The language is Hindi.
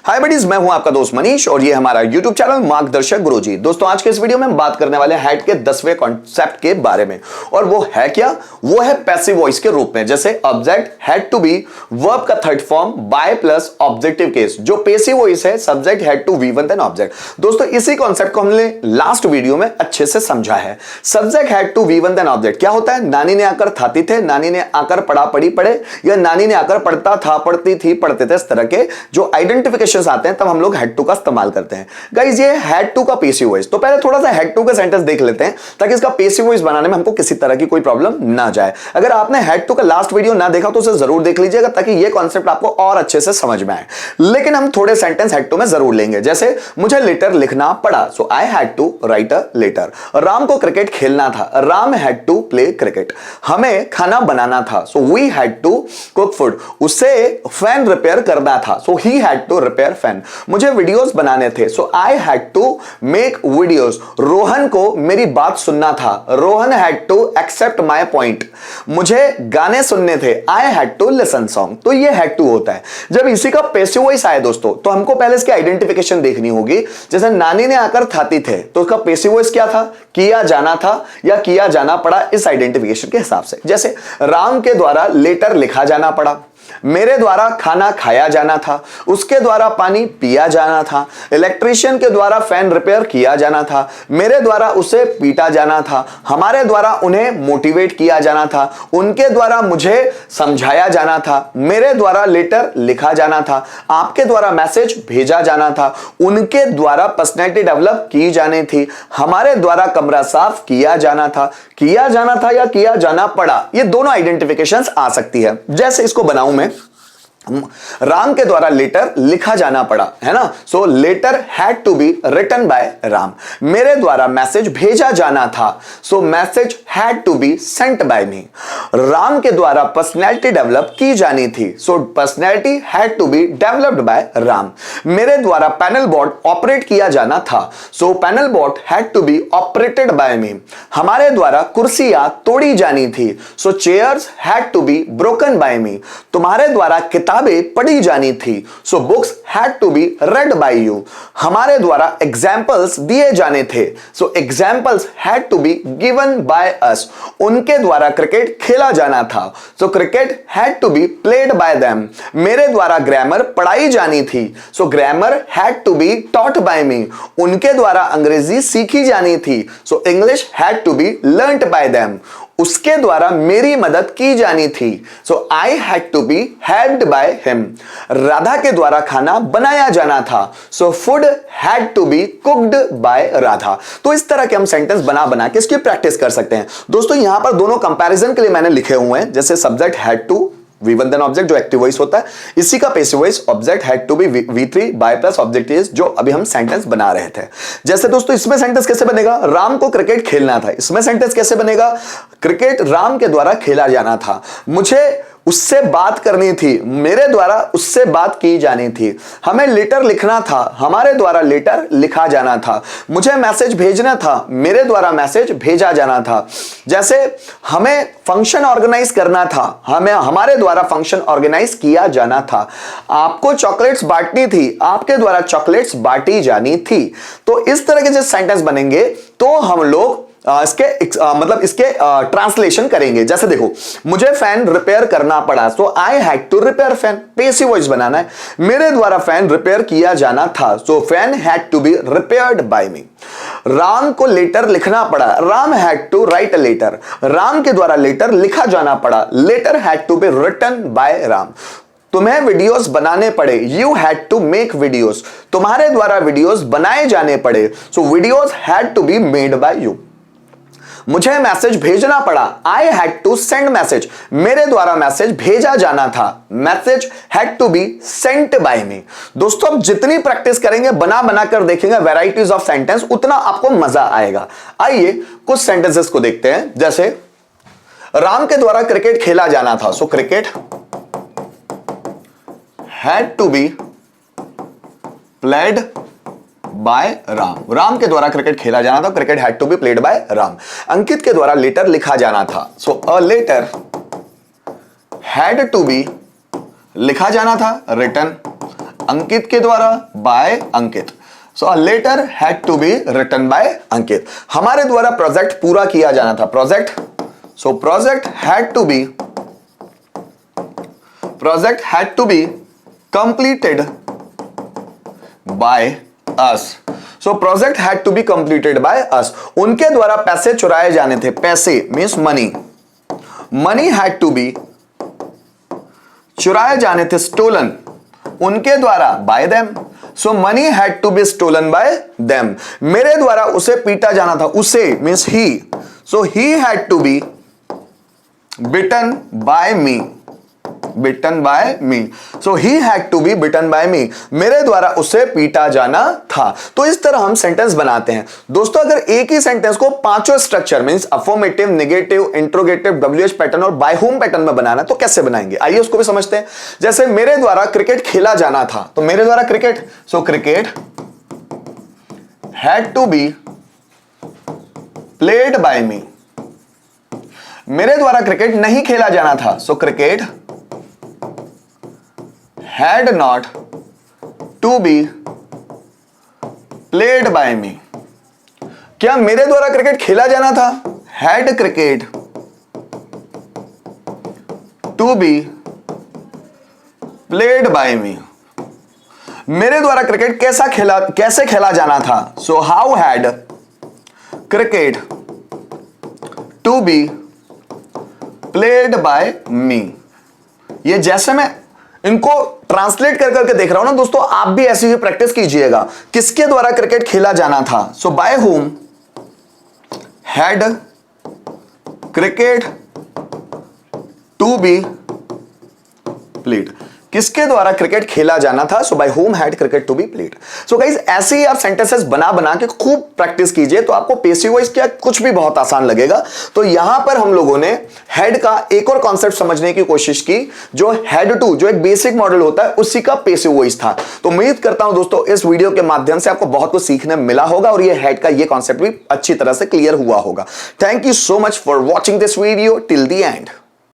हाय बडीज, मैं हूं आपका दोस्त मनीष और ये हमारा यूट्यूब चैनल मार्गदर्शक गुरुजी। दोस्तों आज के इस वीडियो में हम बात करने वाले हैं हैड के 10वें कॉन्सेप्ट के बारे में। और वो है क्या? वो है पैसिव वॉइस के रूप में। जैसे object had to be verb का third form by plus objective case. जो पैसिव वॉइस है subject had to V one then object. दोस्तों इसी कॉन्सेप्ट को हमने लास्ट वीडियो में अच्छे से समझा है। Subject had to V one then object क्या होता है? नानी ने आकर थाती थे, नानी ने आकर पढ़ा पढ़ी पढ़े, या नानी ने आकर पढ़ता था पढ़ती थी पढ़ते थे। इस तरह के जो आइडेंटिफिकेशन आते हैं तब हम लोग हैड टू का इस्तेमाल करते हैं। गाइस ये हैड टू का पैसिव वॉइस। तो पहले थोड़ा सा हैड टू का सेंटेंस देख लेते हैं ताकि इसका पैसिव वॉइस बनाने में हमको किसी तरह की कोई प्रॉब्लम ना जाए। अगर आपने हैड टू का लास्ट वीडियो ना देखा तो उसे जरूर देख लीजिएगा ताकि ये कॉन्सेप्ट आपको और अच्छे से समझ में आए। लेकिन हम थोड़े सेंटेंस हैड टू में जरूर लेंगे। जैसे मुझे लेटर लिखना पड़ा, so I had to write a letter. Ram को क्रिकेट खेलना था, Ram had to play cricket. हमें खाना बनाना था, so we had to cook food. उसे फैन रिपेयर करना था, so he had to repair fan. मुझे वीडियोस बनाने थे, so I had to make videos. Rohan को मेरी बात सुनना था, Rohan had to accept my point. मुझे गाने सुनने थे, I had to listen song. तो ये हैड टू होता है। जब इसी का पैसिव वॉइस आए दोस्तों तो हमको पहले इसकी आइडेंटिफिकेशन देखनी होगी। जैसे नानी ने आकर थाती थे तो उसका पैसिव वॉइस क्या था? किया जाना था या किया जाना पड़ा, इस आइडेंटिफिकेशन के हिसाब से। जैसे राम के द्वारा लेटर लिखा जाना पड़ा, मेरे द्वारा खाना खाया जाना था, उसके द्वारा पानी पिया जाना था, इलेक्ट्रिशियन के द्वारा फैन रिपेयर किया जाना था, मेरे द्वारा उसे पीटा जाना था, हमारे द्वारा उन्हें मोटिवेट किया जाना था, उनके द्वारा मुझे समझाया जाना था, मेरे द्वारा लेटर लिखा जाना था, आपके द्वारा मैसेज भेजा जाना था, उनके द्वारा पर्सनैलिटी डेवलप की जानी थी, हमारे द्वारा कमरा साफ किया जाना था या किया जाना पड़ा। ये दोनों आइडेंटिफिकेशंस आ सकती है। जैसे इसको बनाऊं मैं, राम के द्वारा लेटर लिखा जाना पड़ा, है ना। So letter had to be written by Ram. मेरे द्वारा मैसेज भेजा जाना था, so message had to be sent by me. Ram के द्वारा पर्सनैलिटी डेवलप की जानी थी, so personality had to be developed by Ram. मेरे द्वारा पैनल बोर्ड ऑपरेट किया जाना था, so panel board had to be operated by me. हमारे द्वारा कुर्सियां तोड़ी जानी थी, so chairs had to be broken by me. तुम्हारे द्वारा किताबें पढ़ी जानी थी, so books had to be read by you. हमारे द्वारा एग्जाम्पल्स दिए जाने थे, so examples had to be given by us. उनके द्वारा क्रिकेट खेला जाना था, so cricket had to be played by them. मेरे द्वारा ग्रामर पढ़ाई जानी थी, so grammar had to be taught by me. उनके द्वारा अंग्रेजी सीखी जानी थी, so English had to B learned by them. उसके द्वारा मेरी मदद की जानी थी, so I had to be helped by him. Radha के द्वारा खाना बनाया जाना था, so food had to be cooked by Radha. तो इस तरह के हम सेंटेंस बना बना के इसकी प्रैक्टिस कर सकते हैं। दोस्तों यहां पर दोनों कंपैरिजन के लिए मैंने लिखे हुए हैं। जैसे subject had to V one then object जो एक्टिव वॉइस होता है, इसी का passive voice object had to be V3 by plus object is, जो अभी हम सेंटेंस बना रहे थे। जैसे दोस्तों इसमें सेंटेंस कैसे बनेगा? राम को क्रिकेट खेलना था। इसमें सेंटेंस कैसे बनेगा? क्रिकेट राम के द्वारा खेला जाना था, मुझे उससे बात करनी थी, मेरे द्वारा उससे बात की जानी थी, हमें लेटर लिखना था, हमारे द्वारा लेटर लिखा जाना था, मुझे मैसेज भेजना था, मेरे द्वारा मैसेज भेजा जाना था। जैसे हमें फंक्शन ऑर्गेनाइज करना था, हमारे द्वारा फंक्शन ऑर्गेनाइज किया जाना था, आपको चॉकलेट्स बांटनी थी, आपके द्वारा चॉकलेट्स बांटी जानी थी। तो इस तरह के जो सेंटेंस बनेंगे तो हम लोग इसके ट्रांसलेशन करेंगे। जैसे देखो, मुझे फैन रिपेयर करना पड़ा, so I had to repair fan. Passive voice बनाना है। मेरे द्वारा फैन रिपेयर किया जाना था, so fan had to be repaired by me. Ram को लेटर लिखना पड़ा, Ram had to write a letter. Ram के द्वारा लेटर लिखा जाना पड़ा, letter had to be written by Ram. तुम्हें वीडियोस बनाने पड़े, you had to make videos. तुम्हारे द्वारा वीडियोस बनाए जाने पड़े, सो videos had to be made by you. मुझे मैसेज भेजना पड़ा, I had to send message. मेरे द्वारा मैसेज भेजा जाना था, message had to be sent by me. दोस्तों अब जितनी प्रैक्टिस करेंगे, बना बना कर देखेंगे वैरायटीज ऑफ सेंटेंस, उतना आपको मजा आएगा। आइए कुछ सेंटेंसेस को देखते हैं। जैसे राम के द्वारा क्रिकेट खेला जाना था, so cricket had to be played by Ram. Ram के द्वारा क्रिकेट खेला जाना था, cricket had to be played by Ram. Ankit के द्वारा लेटर लिखा जाना था, so a letter had to be लिखा जाना था, रिटन अंकित के द्वारा, by Ankit. So a letter had to be written by Ankit. हमारे द्वारा प्रोजेक्ट पूरा किया जाना था, project, so project had to be completed by us. So project had to be completed by us. उनके द्वारा पैसे चुराए जाने थे, पैसे means money, money had to be, चुराए जाने थे, स्टोलन, उनके द्वारा, by them. So money had to be stolen by them. मेरे द्वारा उसे पीटा जाना था, उसे means he, so he had to be beaten by me, beaten by me. So he had to be beaten by me. मेरे द्वारा उसे पीटा जाना था। तो इस तरह हम सेंटेंस बनाते हैं। दोस्तों अगर एक ही सेंटेंस को पांचों structure means affirmative, negative, interrogative, WH pattern और बाय होम पैटर्न में बनाना तो कैसे बनाएंगे, आइए उसको भी समझते हैं। जैसे मेरे द्वारा क्रिकेट खेला जाना था, तो मेरे द्वारा cricket, so cricket had to be played by me. मेरे द्वारा क्रिकेट नहीं खेला जाना था, so cricket had not to be played by me। क्या मेरे द्वारा क्रिकेट खेला जाना था, had cricket to be played by me। मेरे द्वारा क्रिकेट कैसे खेला जाना था, so how had cricket to be played by me। ये जैसे मैं इनको ट्रांसलेट कर करके देख रहा हूं ना दोस्तों, आप भी ऐसी ही प्रैक्टिस कीजिएगा। किसके द्वारा क्रिकेट खेला जाना था, so by whom had cricket to be played. किसके द्वारा क्रिकेट खेला जाना था, so by whom had cricket to be played. So guys ऐसे ही आप सेंटेंसेस बना बना के खूब प्रैक्टिस कीजिए, तो आपको पैसिव वॉइस क्या कुछ भी बहुत आसान लगेगा। तो यहां पर हम लोगों ने हेड का एक और कॉन्सेप्ट समझने की कोशिश की, जो हेड टू, जो एक बेसिक मॉडल होता है, उसी का पैसिव वॉइस था। तो उम्मीद करता हूं दोस्तों इस वीडियो के माध्यम से आपको बहुत कुछ सीखने मिला होगा और ये हेड का ये कॉन्सेप्ट भी अच्छी तरह से क्लियर हुआ होगा। Thank you so much for watching this video till the end.